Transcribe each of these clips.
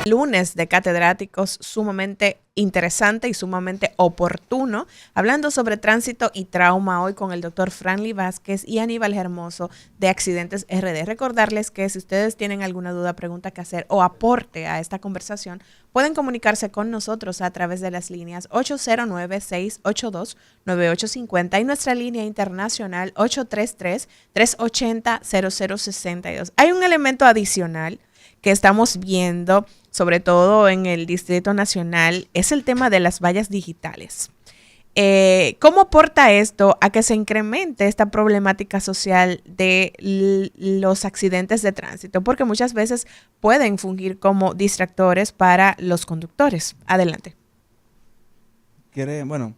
lunes de catedráticos sumamente interesante y sumamente oportuno, hablando sobre tránsito y trauma hoy con el doctor Franly Vázquez y Aníbal Hermoso de Accidentes RD. Recordarles que si ustedes tienen alguna duda, pregunta que hacer o aporte a esta conversación, pueden comunicarse con nosotros a través de las líneas 809-682-9850 y nuestra línea internacional 833-380-0062. Hay un elemento adicional que estamos viendo, sobre todo en el Distrito Nacional, es el tema de las vallas digitales. ¿Cómo aporta esto a que se incremente esta problemática social de los accidentes de tránsito? Porque muchas veces pueden fungir como distractores para los conductores. Adelante. Bueno,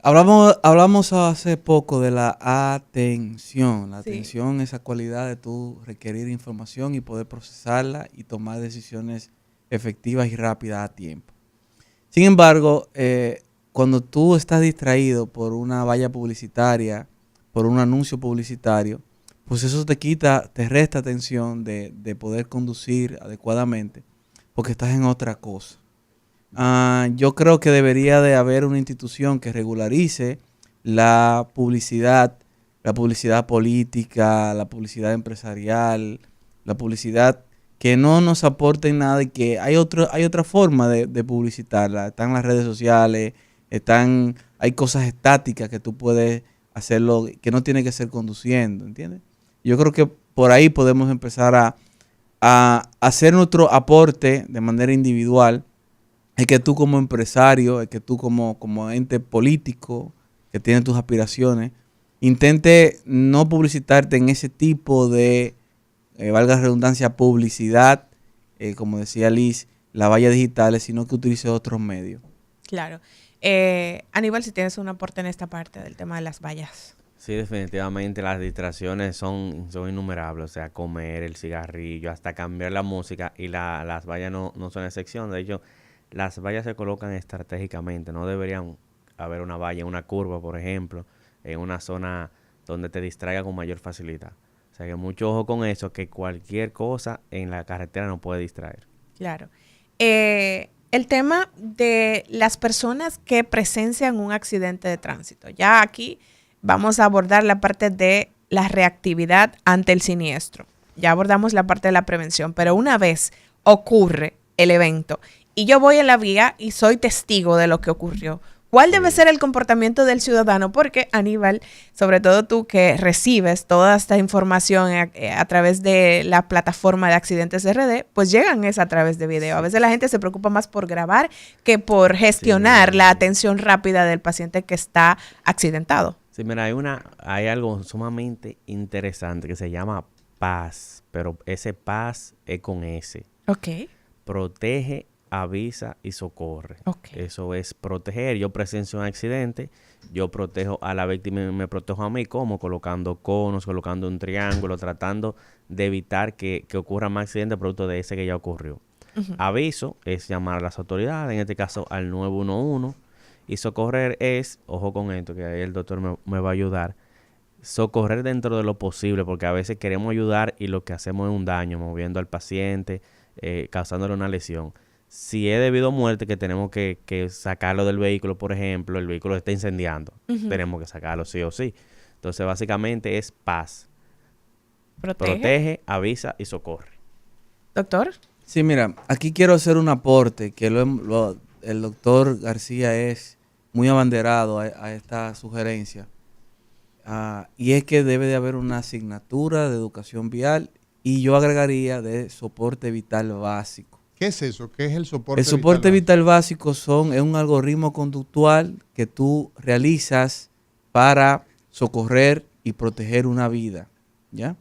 hablamos hace poco de la atención. La Sí. atención, esa cualidad de tú requerir información y poder procesarla y tomar decisiones efectivas y rápidas a tiempo. Sin embargo, cuando tú estás distraído por una valla publicitaria, por un anuncio publicitario, pues eso te resta atención de poder conducir adecuadamente porque estás en otra cosa. Yo creo que debería de haber una institución que regularice la publicidad política, la publicidad empresarial, la publicidad que no nos aporte en nada y que hay otra forma de publicitarla. Están las redes sociales, hay cosas estáticas que tú puedes hacerlo, que no tiene que ser conduciendo, ¿entiendes? Yo creo que por ahí podemos empezar a hacer nuestro aporte de manera individual. Es que tú como empresario, es que tú como ente político que tiene tus aspiraciones, intente no publicitarte en ese tipo de, valga la redundancia, publicidad, como decía Liz, las vallas digitales, sino que utilice otros medios. Claro. Aníbal, si tienes un aporte en esta parte del tema de las vallas. Sí, definitivamente las distracciones son innumerables, o sea, comer, el cigarrillo, hasta cambiar la música, y las vallas no son excepción. De hecho, las vallas se colocan estratégicamente, no deberían haber una valla en una curva, por ejemplo, en una zona donde te distraiga con mayor facilidad. O sea, que mucho ojo con eso, que cualquier cosa en la carretera nos puede distraer. Claro. El tema de las personas que presencian un accidente de tránsito. Ya aquí vamos a abordar la parte de la reactividad ante el siniestro. Ya abordamos la parte de la prevención, pero una vez ocurre el evento y yo voy en la vía y soy testigo de lo que ocurrió, ¿cuál debe ser el comportamiento del ciudadano? Porque, Aníbal, sobre todo tú que recibes toda esta información a través de la plataforma de Accidentes RD, pues llegan a través de video. A veces la gente se preocupa más por grabar que por gestionar la atención rápida del paciente que está accidentado. Sí, mira, hay algo sumamente interesante que se llama PAS, pero ese PAS es con S. Ok. Protege, avisa y socorre. Okay. Eso es proteger. Yo presencio un accidente, yo protejo a la víctima y me protejo a mí, como colocando conos, colocando un triángulo, tratando de evitar que ocurra más accidentes producto de ese que ya ocurrió. Uh-huh. Aviso es llamar a las autoridades, en este caso al 911, y socorrer es, ojo con esto, que ahí el doctor me va a ayudar, socorrer dentro de lo posible, porque a veces queremos ayudar y lo que hacemos es un daño, moviendo al paciente, causándole una lesión. Si es debido a muerte, que tenemos que sacarlo del vehículo, por ejemplo, el vehículo está incendiando, tenemos que sacarlo sí o sí. Entonces, básicamente es paz. Protege, avisa y socorre. ¿Doctor? Sí, mira, aquí quiero hacer un aporte, que el doctor García es muy abanderado a esta sugerencia. Y es que debe de haber una asignatura de educación vial y yo agregaría de soporte vital básico. ¿Qué es eso? ¿Qué es el soporte vital? El soporte vital básico es un algoritmo conductual que tú realizas para socorrer y proteger una vida, ¿ya?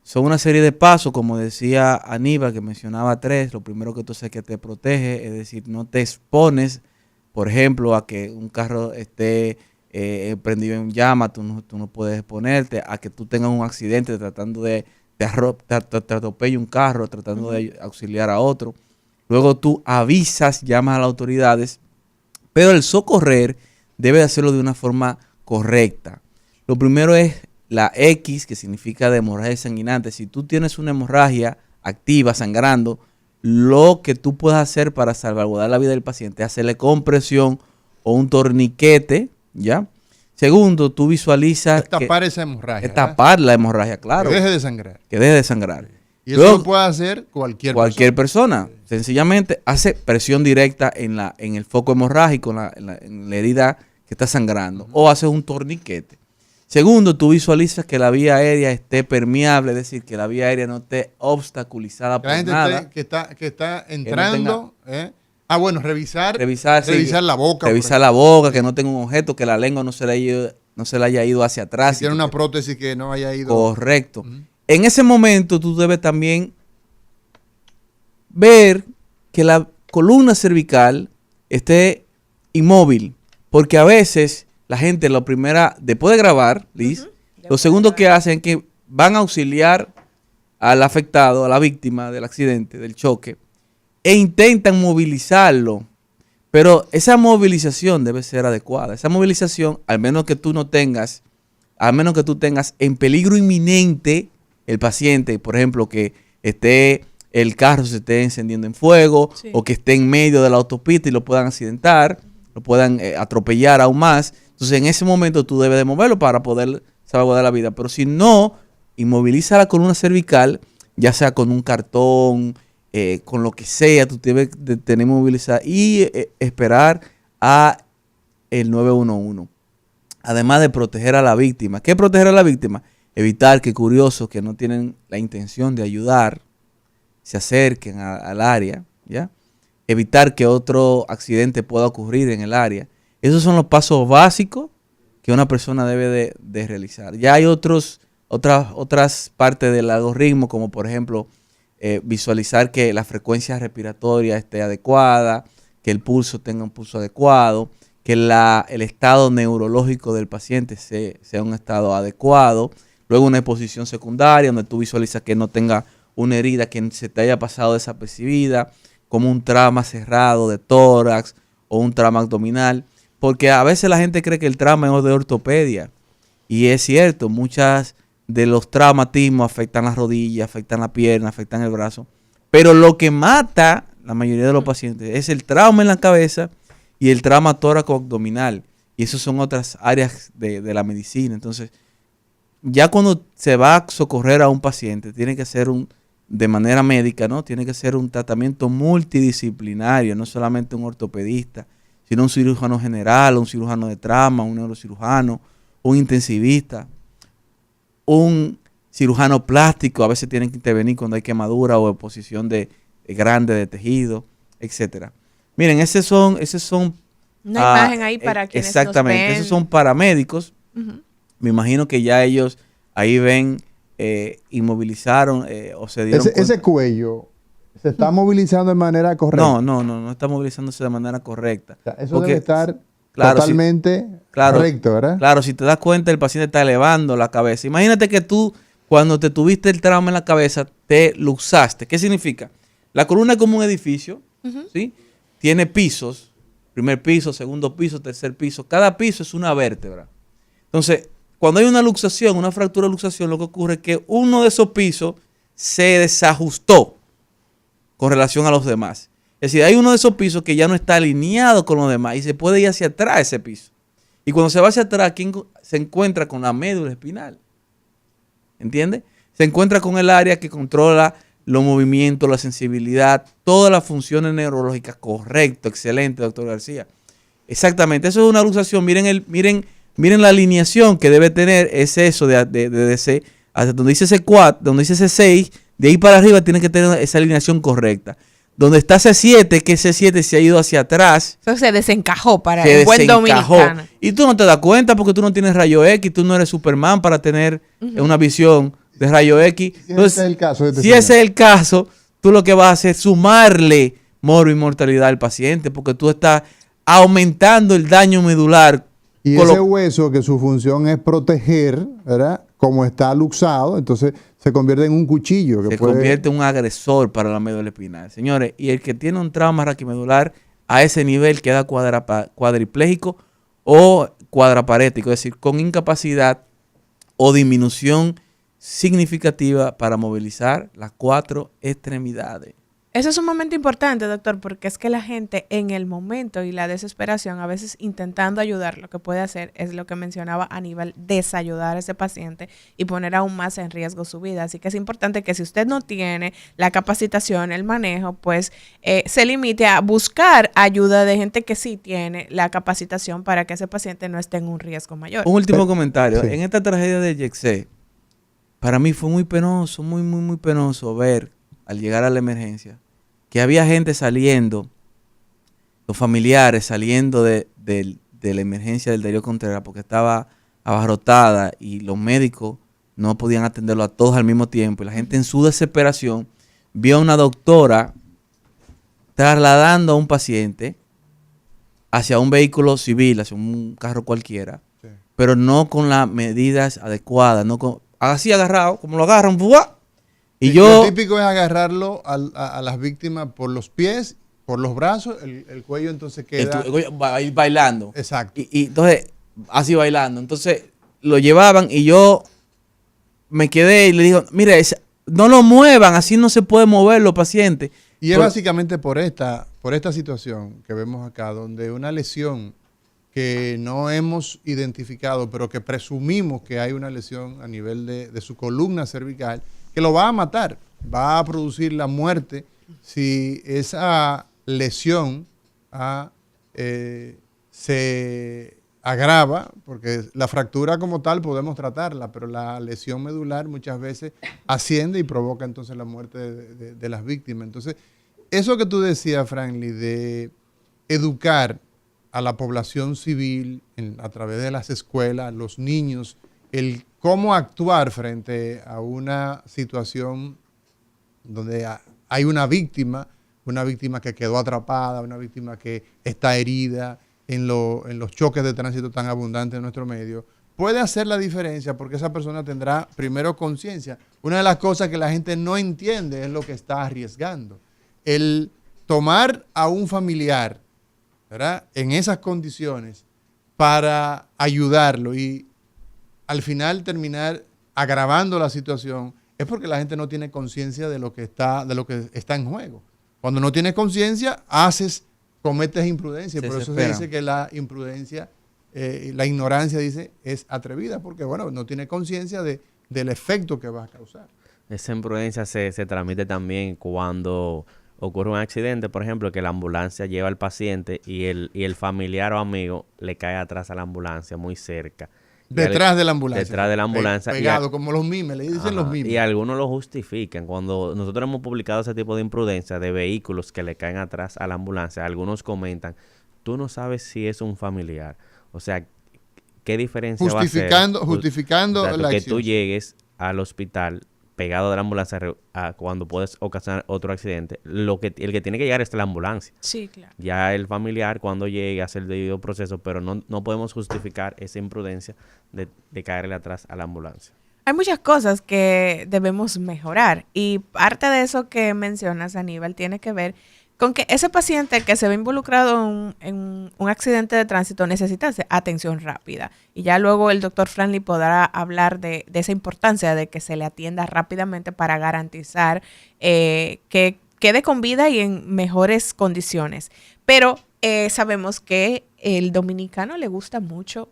Son una serie de pasos, como decía Aníbal, que mencionaba 3. Lo primero que tú haces es que te protege, es decir, no te expones, por ejemplo, a que un carro esté prendido en llama, tú no puedes exponerte, a que tú tengas un accidente tratando de te atropella un carro, tratando de auxiliar a otro. Luego tú avisas, llamas a las autoridades, pero el socorrer debe de hacerlo de una forma correcta. Lo primero es la X, que significa de hemorragia sanguinante. Si tú tienes una hemorragia activa, sangrando, lo que tú puedes hacer para salvaguardar la vida del paciente, hacerle compresión o un torniquete, ¿ya? Segundo, tú visualizas... Es tapar esa hemorragia. Es tapar la hemorragia, claro. Que deje de sangrar. Que deje de sangrar. Y eso Luego, lo puede hacer cualquier persona. Sencillamente hace presión directa en el foco hemorrágico, en la herida que está sangrando. O hace un torniquete. Segundo, tú visualizas que la vía aérea esté permeable, es decir, que la vía aérea no esté obstaculizada por nada. Que está entrando. Bueno, revisar la boca. Revisar la boca, que no tenga un objeto, que la lengua no se le haya ido hacia atrás. Si tiene una prótesis que no haya ido. Correcto. En ese momento tú debes también ver que la columna cervical esté inmóvil, porque a veces la gente después de grabar, Liz, lo segundo que hacen es que van a auxiliar al afectado, a la víctima del accidente, del choque, e intentan movilizarlo. Pero esa movilización debe ser adecuada. Esa movilización, al menos que tú tengas en peligro inminente el paciente, por ejemplo, que el carro se esté encendiendo en fuego, sí, o que esté en medio de la autopista y lo puedan accidentar, lo puedan atropellar aún más. Entonces, en ese momento tú debes de moverlo para poder salvaguardar la vida. Pero si no, inmoviliza la columna cervical, ya sea con un cartón, con lo que sea, tú debes de tener movilizada y esperar a el 911. Además de proteger a la víctima. ¿Qué proteger a la víctima? Evitar que curiosos que no tienen la intención de ayudar se acerquen al área, ¿ya? Evitar que otro accidente pueda ocurrir en el área. Esos son los pasos básicos que una persona debe de realizar. Ya hay otras partes del algoritmo, como por ejemplo visualizar que la frecuencia respiratoria esté adecuada, que el pulso tenga un pulso adecuado, que el estado neurológico del paciente sea un estado adecuado. Luego una exposición secundaria donde tú visualizas que no tenga una herida que se te haya pasado desapercibida, como un trauma cerrado de tórax o un trauma abdominal. Porque a veces la gente cree que el trauma es de ortopedia. Y es cierto, muchas de los traumatismos afectan las rodillas, afectan la pierna, afectan el brazo. Pero lo que mata la mayoría de los pacientes es el trauma en la cabeza y el trauma tóraco-abdominal. Y esas son otras áreas de la medicina. Entonces, ya cuando se va a socorrer a un paciente, tiene que ser de manera médica, ¿no? Tiene que ser un tratamiento multidisciplinario, no solamente un ortopedista, sino un cirujano general, un cirujano de trauma, un neurocirujano, un intensivista, un cirujano plástico. A veces tienen que intervenir cuando hay quemadura o exposición grande de tejido, etcétera. Miren, esos son una imagen ahí para quienes exactamente, nos ven. Esos son paramédicos. Me imagino que ya ellos ahí ven, inmovilizaron o se dieron cuenta. Ese cuello se está movilizando de manera correcta. No está movilizándose de manera correcta. O sea, eso debe estar totalmente correcto, ¿verdad? Claro, si te das cuenta, el paciente está elevando la cabeza. Imagínate que tú, cuando te tuviste el trauma en la cabeza, te luxaste. ¿Qué significa? La columna es como un edificio, ¿sí? Tiene pisos, primer piso, segundo piso, tercer piso. Cada piso es una vértebra. Entonces, cuando hay una luxación, una fractura de luxación, lo que ocurre es que uno de esos pisos se desajustó con relación a los demás. Es decir, hay uno de esos pisos que ya no está alineado con los demás y se puede ir hacia atrás ese piso. Y cuando se va hacia atrás, ¿quién se encuentra con la médula espinal? ¿Entiendes? Se encuentra con el área que controla los movimientos, la sensibilidad, todas las funciones neurológicas. Correcto, excelente, doctor García. Exactamente, eso es una luxación. Miren la alineación que debe tener, es eso de DC, hasta donde dice C4, donde dice C6, de ahí para arriba tiene que tener esa alineación correcta. Donde está C7, que C7 se ha ido hacia atrás. Eso se desencajó para el buen dominicano. Y tú no te das cuenta porque tú no tienes rayo X, tú no eres Superman para tener una visión de rayo X. Entonces, si ese es el caso, tú lo que vas a hacer es sumarle mortalidad al paciente porque tú estás aumentando el daño medular. Y ese hueso que su función es proteger, ¿verdad? Como está luxado, entonces se convierte en un cuchillo. Se convierte en un agresor para la médula espinal. Señores, y el que tiene un trauma raquimedular a ese nivel queda cuadripléjico o cuadraparético, es decir, con incapacidad o disminución significativa para movilizar las 4 extremidades. Eso es sumamente importante, doctor, porque es que la gente en el momento y la desesperación, a veces intentando ayudar, lo que puede hacer es lo que mencionaba Aníbal, desayudar a ese paciente y poner aún más en riesgo su vida. Así que es importante que si usted no tiene la capacitación, el manejo, pues se limite a buscar ayuda de gente que sí tiene la capacitación para que ese paciente no esté en un riesgo mayor. Un último comentario. Sí. En esta tragedia de Yexé, para mí fue muy penoso, muy penoso ver al llegar a la emergencia que había gente saliendo, los familiares saliendo de la emergencia del Darío Contreras porque estaba abarrotada y los médicos no podían atenderlo a todos al mismo tiempo. Y la gente en su desesperación vio a una doctora trasladando a un paciente hacia un vehículo civil, hacia un carro cualquiera, sí, pero no con las medidas adecuadas, no con, así agarrado, como lo agarran, ¡buah! Y lo típico es agarrarlo a las víctimas por los pies, por los brazos, el cuello entonces queda... El cuello va a ir bailando. Exacto. Y entonces, así bailando. Entonces, lo llevaban y yo me quedé y le digo, mire, no lo muevan, así no se puede mover los pacientes. Y es básicamente por esta situación que vemos acá, donde una lesión que no hemos identificado, pero que presumimos que hay una lesión a nivel de su columna cervical, que lo va a matar, va a producir la muerte si esa lesión se agrava, porque la fractura como tal podemos tratarla, pero la lesión medular muchas veces asciende y provoca entonces la muerte de las víctimas. Entonces, eso que tú decías, Franklin, de educar a la población civil a través de las escuelas, los niños, el cómo actuar frente a una situación donde hay una víctima que quedó atrapada, una víctima que está herida en los choques de tránsito tan abundantes en nuestro medio, puede hacer la diferencia porque esa persona tendrá primero conciencia. Una de las cosas que la gente no entiende es lo que está arriesgando. El tomar a un familiar, ¿verdad?, en esas condiciones para ayudarlo y al final terminar agravando la situación es porque la gente no tiene conciencia de lo que está en juego. Cuando no tienes conciencia, cometes imprudencia. Por eso se dice que la imprudencia, la ignorancia, dice, es atrevida, porque bueno, no tiene conciencia del efecto que va a causar. Esa imprudencia se transmite también cuando ocurre un accidente, por ejemplo, que la ambulancia lleva al paciente y el familiar o amigo le cae atrás a la ambulancia muy cerca. Detrás de la ambulancia. Detrás de la ambulancia. Pegado, como los mimes, le dicen los mimes. Y algunos lo justifican. Cuando nosotros hemos publicado ese tipo de imprudencia de vehículos que le caen atrás a la ambulancia, algunos comentan, tú no sabes si es un familiar. O sea, ¿qué diferencia va a hacer? Justificando la que acción. Tú llegues al hospital pegado de la ambulancia cuando puedes ocasionar otro accidente. El que tiene que llegar es la ambulancia. Sí, claro. Ya el familiar cuando llegue a hacer el debido proceso, pero no podemos justificar esa imprudencia de caerle atrás a la ambulancia. Hay muchas cosas que debemos mejorar y parte de eso que mencionas, Aníbal, tiene que ver con que ese paciente que se ve involucrado en un accidente de tránsito necesita atención rápida. Y ya luego el doctor Franklin podrá hablar de esa importancia de que se le atienda rápidamente para garantizar que quede con vida y en mejores condiciones. Pero sabemos que el dominicano le gusta mucho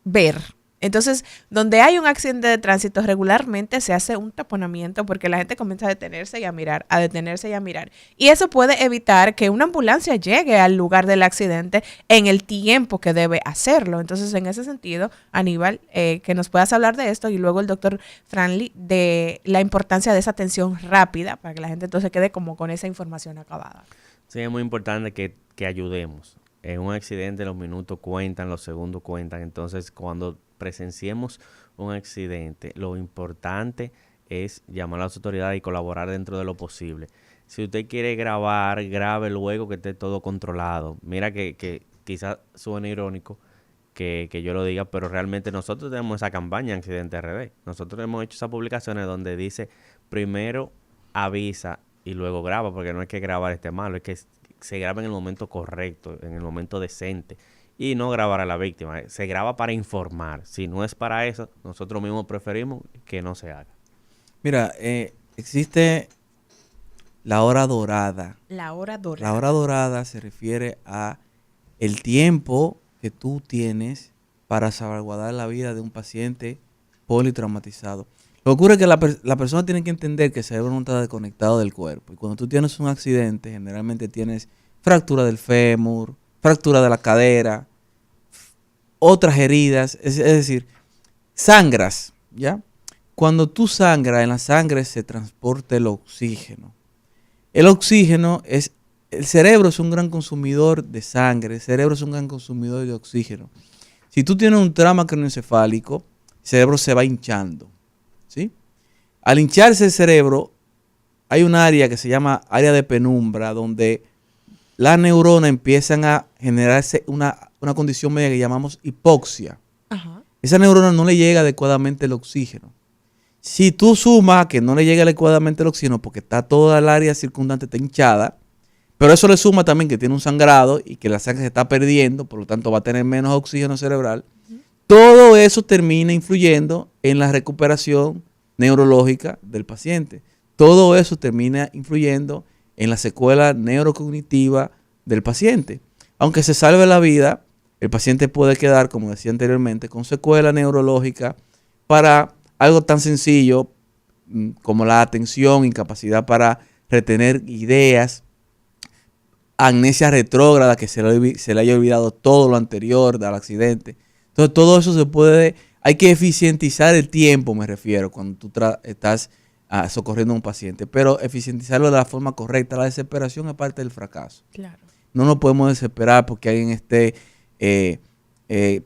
ver. Entonces, donde hay un accidente de tránsito, regularmente se hace un taponamiento porque la gente comienza a detenerse y a mirar, a detenerse y a mirar. Y eso puede evitar que una ambulancia llegue al lugar del accidente en el tiempo que debe hacerlo. Entonces, en ese sentido, Aníbal, que nos puedas hablar de esto y luego el doctor Franklin de la importancia de esa atención rápida para que la gente entonces quede como con esa información acabada. Sí, es muy importante que ayudemos. En un accidente los minutos cuentan, los segundos cuentan. Entonces, cuando presenciemos un accidente, lo importante es llamar a las autoridades y colaborar dentro de lo posible. Si usted quiere grabar, grabe luego que esté todo controlado. Mira que quizás suene irónico que yo lo diga, pero realmente nosotros tenemos esa campaña Accidente RD. Nosotros hemos hecho esas publicaciones donde dice primero avisa y luego graba, porque no es que grabar esté malo, es que se graba en el momento correcto, en el momento decente. Y no grabar a la víctima. Se graba para informar. Si no es para eso, nosotros mismos preferimos que no se haga. Mira, existe la hora dorada. La hora dorada. La hora dorada se refiere a el tiempo que tú tienes para salvaguardar la vida de un paciente politraumatizado. Lo que ocurre es que la persona tiene que entender que el cerebro no está desconectado del cuerpo. Y cuando tú tienes un accidente, generalmente tienes fractura del fémur, fractura de la cadera, otras heridas, es decir, sangras, ¿ya? Cuando tú sangras, en la sangre se transporta el oxígeno. El oxígeno el cerebro es un gran consumidor de sangre, el cerebro es un gran consumidor de oxígeno. Si tú tienes un trauma craneoencefálico, el cerebro se va hinchando, ¿sí? Al hincharse el cerebro, hay un área que se llama área de penumbra, donde las neuronas empiezan a generarse una condición media que llamamos hipoxia. Ajá. Esa neurona no le llega adecuadamente el oxígeno. Si tú sumas que no le llega adecuadamente el oxígeno porque está toda el área circundante está hinchada, pero eso le suma también que tiene un sangrado y que la sangre se está perdiendo, por lo tanto va a tener menos oxígeno cerebral, todo eso termina influyendo en la recuperación neurológica del paciente. Todo eso termina influyendo en la secuela neurocognitiva del paciente. Aunque se salve la vida, el paciente puede quedar, como decía anteriormente, con secuela neurológica para algo tan sencillo como la atención, incapacidad para retener ideas, amnesia retrógrada, que se le haya olvidado todo lo anterior del accidente. Entonces todo eso hay que eficientizar el tiempo, me refiero, cuando tú estás socorriendo a un paciente, pero eficientizarlo de la forma correcta. La desesperación es parte del fracaso. Claro. No nos podemos desesperar porque alguien esté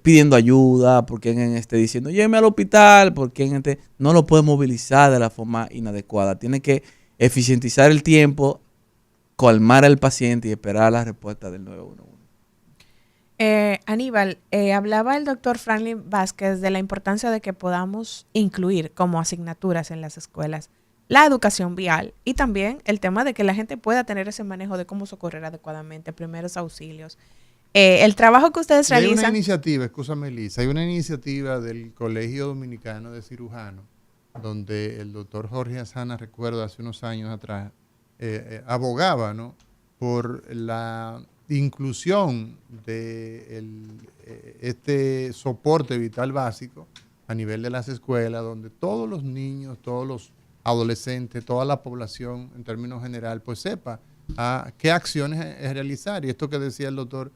pidiendo ayuda, porque alguien esté diciendo, lléveme al hospital, porque alguien no lo puede movilizar de la forma inadecuada. Tiene que eficientizar el tiempo, calmar al paciente y esperar la respuesta del 911. Aníbal, hablaba el doctor Franklin Vázquez de la importancia de que podamos incluir como asignaturas en las escuelas la educación vial y también el tema de que la gente pueda tener ese manejo de cómo socorrer adecuadamente, primeros auxilios. El trabajo que ustedes Hay una realizan... iniciativa, escúchame Lisa, hay una iniciativa del Colegio Dominicano de Cirujanos, donde el doctor Jorge Azana, recuerdo hace unos años atrás, abogaba, ¿no?, por la inclusión de este soporte vital básico a nivel de las escuelas, donde todos los niños, todos los adolescentes, toda la población en términos general, pues sepa qué acciones realizar. Y esto que decía el doctor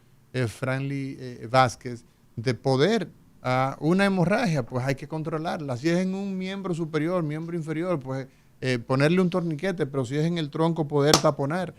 Franklin Vázquez, de poder una hemorragia, pues hay que controlarla. Si es en un miembro superior, miembro inferior, pues ponerle un torniquete, pero si es en el tronco, poder taponar.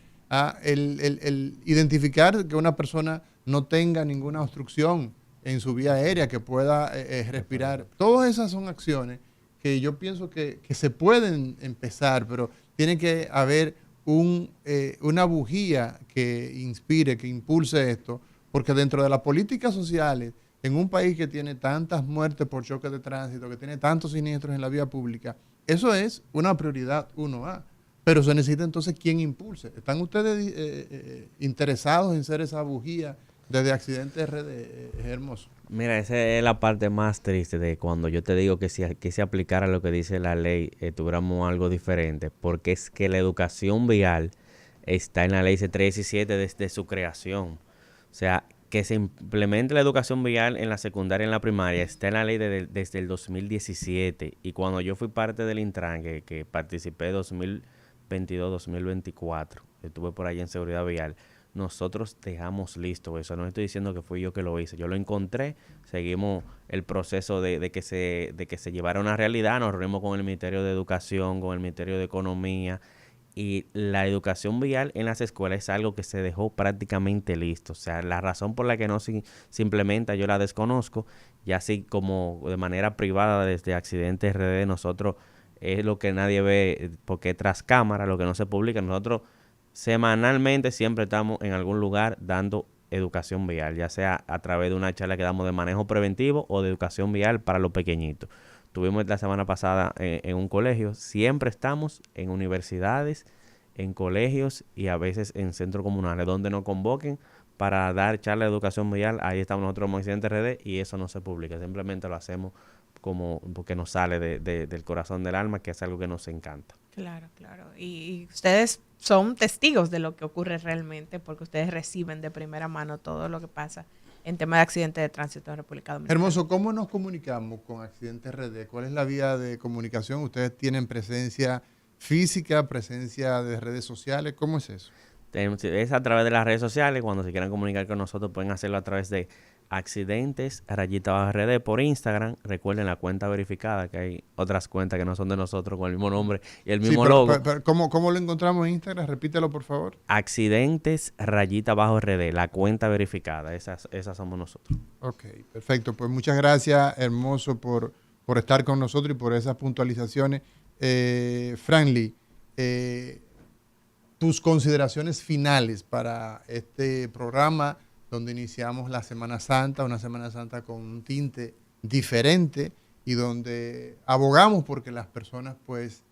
El identificar que una persona no tenga ninguna obstrucción en su vía aérea, que pueda respirar. Todas esas son acciones que yo pienso que se pueden empezar, pero tiene que haber una bujía que inspire, que impulse esto, porque dentro de las políticas sociales, en un país que tiene tantas muertes por choque de tránsito, que tiene tantos siniestros en la vía pública, eso es una prioridad 1A. Pero se necesita entonces quien impulse. ¿Están ustedes interesados en ser esa bujía desde Accidentes RD, Hermoso? Mira, esa es la parte más triste de cuando yo te digo que si se aplicara lo que dice la ley, tuviéramos algo diferente, porque es que la educación vial está en la ley C317 desde su creación. O sea, que se implemente la educación vial en la secundaria y en la primaria está en la ley desde el 2017. Y cuando yo fui parte del Intran, que participé 2022-2024, estuve por ahí en seguridad vial, nosotros dejamos listo eso. No estoy diciendo que fui yo que lo hice, yo lo encontré, seguimos el proceso de que se llevara a una realidad, nos reunimos con el Ministerio de Educación, con el Ministerio de Economía, y la educación vial en las escuelas es algo que se dejó prácticamente listo. O sea, la razón por la que no se implementa yo la desconozco, y así como de manera privada desde Accidentes RD nosotros es lo que nadie ve porque tras cámara, lo que no se publica. Nosotros semanalmente siempre estamos en algún lugar dando educación vial, ya sea a través de una charla que damos de manejo preventivo o de educación vial para los pequeñitos. Tuvimos la semana pasada en un colegio. Siempre estamos en universidades, en colegios y a veces en centros comunales donde nos convoquen para dar charla de educación vial. Ahí estamos nosotros como Accidentes RD y eso no se publica. Simplemente lo hacemos como porque nos sale del corazón del alma, que es algo que nos encanta. Claro, claro. Y ustedes son testigos de lo que ocurre realmente porque ustedes reciben de primera mano todo lo que pasa en tema de accidentes de tránsito en República Dominicana. Hermoso, ¿cómo nos comunicamos con Accidentes RD? ¿Cuál es la vía de comunicación? ¿Ustedes tienen presencia física, presencia de redes sociales? ¿Cómo es eso? Es a través de las redes sociales. Cuando se quieran comunicar con nosotros, pueden hacerlo a través de accidentes_RD por Instagram. Recuerden la cuenta verificada, que hay otras cuentas que no son de nosotros con el mismo nombre y el mismo logo. Pero, ¿cómo lo encontramos en Instagram? Repítelo, por favor. Accidentes_RD, la cuenta verificada. Esas somos nosotros. Ok, perfecto. Pues muchas gracias, Hermoso, por estar con nosotros y por esas puntualizaciones. Franly, tus consideraciones finales para este programa donde iniciamos la Semana Santa, una Semana Santa con un tinte diferente y donde abogamos porque las personas pues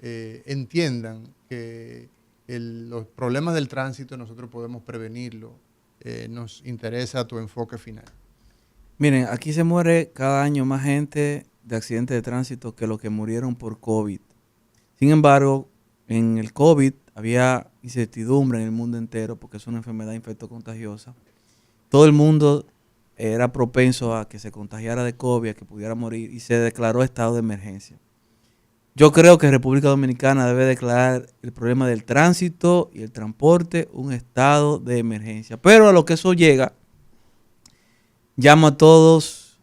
entiendan que los problemas del tránsito nosotros podemos prevenirlo. Nos interesa tu enfoque final. Miren, aquí se muere cada año más gente de accidentes de tránsito que los que murieron por COVID. Sin embargo, en el COVID había incertidumbre en el mundo entero porque es una enfermedad infectocontagiosa. Todo el mundo era propenso a que se contagiara de COVID, a que pudiera morir, y se declaró estado de emergencia. Yo creo que República Dominicana debe declarar el problema del tránsito y el transporte un estado de emergencia. Pero a lo que eso llega, llamo a todos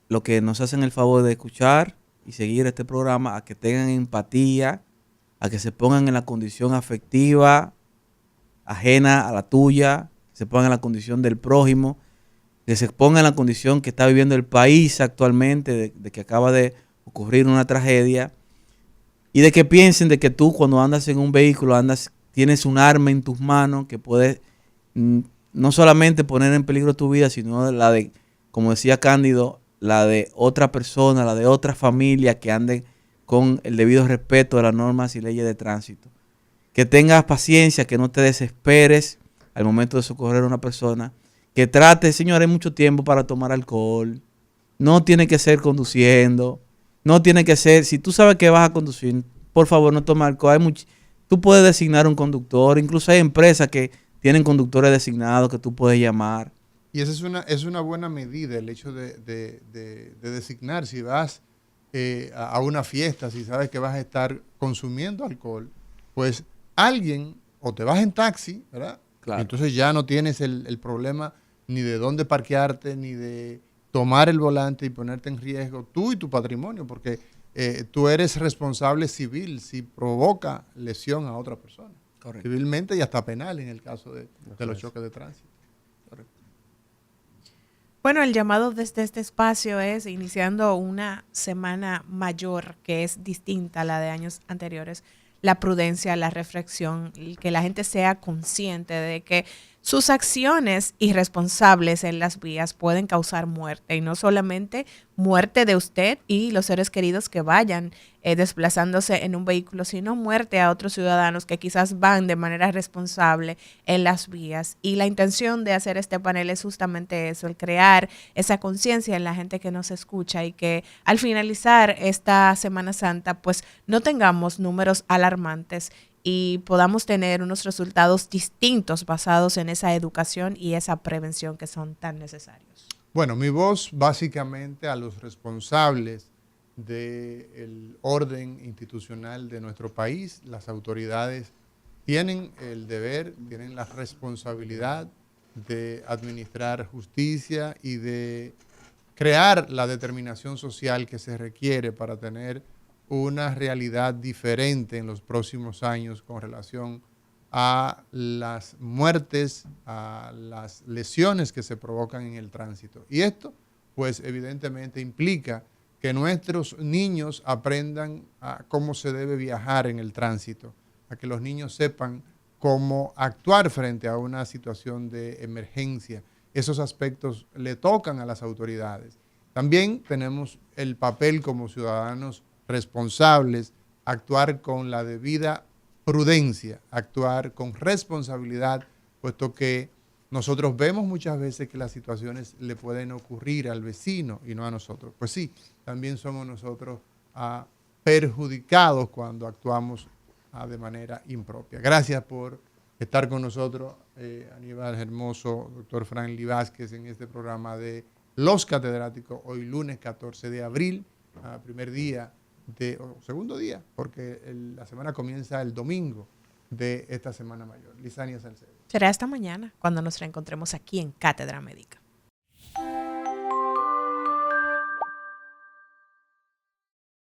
los que nos hacen el favor de escuchar y seguir este programa a que tengan empatía, a que se pongan en la condición afectiva ajena a la tuya, se pongan en la condición del prójimo, que se pongan en la condición que está viviendo el país actualmente, de que acaba de ocurrir una tragedia, y de que piensen de que tú cuando andas en un vehículo tienes un arma en tus manos que puede no solamente poner en peligro tu vida, sino la de, como decía Cándido, la de otra persona, la de otra familia que anden con el debido respeto de las normas y leyes de tránsito. Que tengas paciencia, que no te desesperes al momento de socorrer a una persona, que trate, señor, hay mucho tiempo para tomar alcohol, no tiene que ser conduciendo, no tiene que ser, si tú sabes que vas a conducir, por favor no toma alcohol, tú puedes designar un conductor, incluso hay empresas que tienen conductores designados que tú puedes llamar. Y esa es una buena medida, el hecho de designar si vas a una fiesta, si sabes que vas a estar consumiendo alcohol, pues alguien, o te vas en taxi, ¿verdad? Claro. Entonces ya no tienes el problema ni de dónde parquearte, ni de tomar el volante y ponerte en riesgo tú y tu patrimonio, porque tú eres responsable civil si provoca lesión a otra persona. Correcto. Civilmente y hasta penal en el caso de los choques de tránsito. Correcto. Bueno, el llamado desde este espacio es iniciando una semana mayor que es distinta a la de años anteriores. La prudencia, la reflexión, que la gente sea consciente de que sus acciones irresponsables en las vías pueden causar muerte, y no solamente muerte de usted y los seres queridos que vayan desplazándose en un vehículo, sino muerte a otros ciudadanos que quizás van de manera responsable en las vías. Y la intención de hacer este panel es justamente eso, el crear esa conciencia en la gente que nos escucha, y que al finalizar esta Semana Santa pues no tengamos números alarmantes y podamos tener unos resultados distintos basados en esa educación y esa prevención que son tan necesarios. Bueno, mi voz básicamente a los responsables del orden institucional de nuestro país. Las autoridades tienen el deber, tienen la responsabilidad de administrar justicia y de crear la determinación social que se requiere para tener una realidad diferente en los próximos años con relación a las muertes, a las lesiones que se provocan en el tránsito. Y esto, pues evidentemente implica que nuestros niños aprendan a cómo se debe viajar en el tránsito, a que los niños sepan cómo actuar frente a una situación de emergencia. Esos aspectos le tocan a las autoridades. También tenemos el papel como ciudadanos responsables, actuar con la debida prudencia, actuar con responsabilidad, puesto que nosotros vemos muchas veces que las situaciones le pueden ocurrir al vecino y no a nosotros. Pues sí, también somos nosotros perjudicados cuando actuamos de manera impropia. Gracias por estar con nosotros, Aníbal Hermoso, doctor Franklin Vázquez, en este programa de Los Catedráticos, hoy lunes 14 de abril, primer día, segundo día, porque la semana comienza el domingo de esta Semana Mayor. Lizania Salcedo. Será esta mañana cuando nos reencontremos aquí en Cátedra Médica.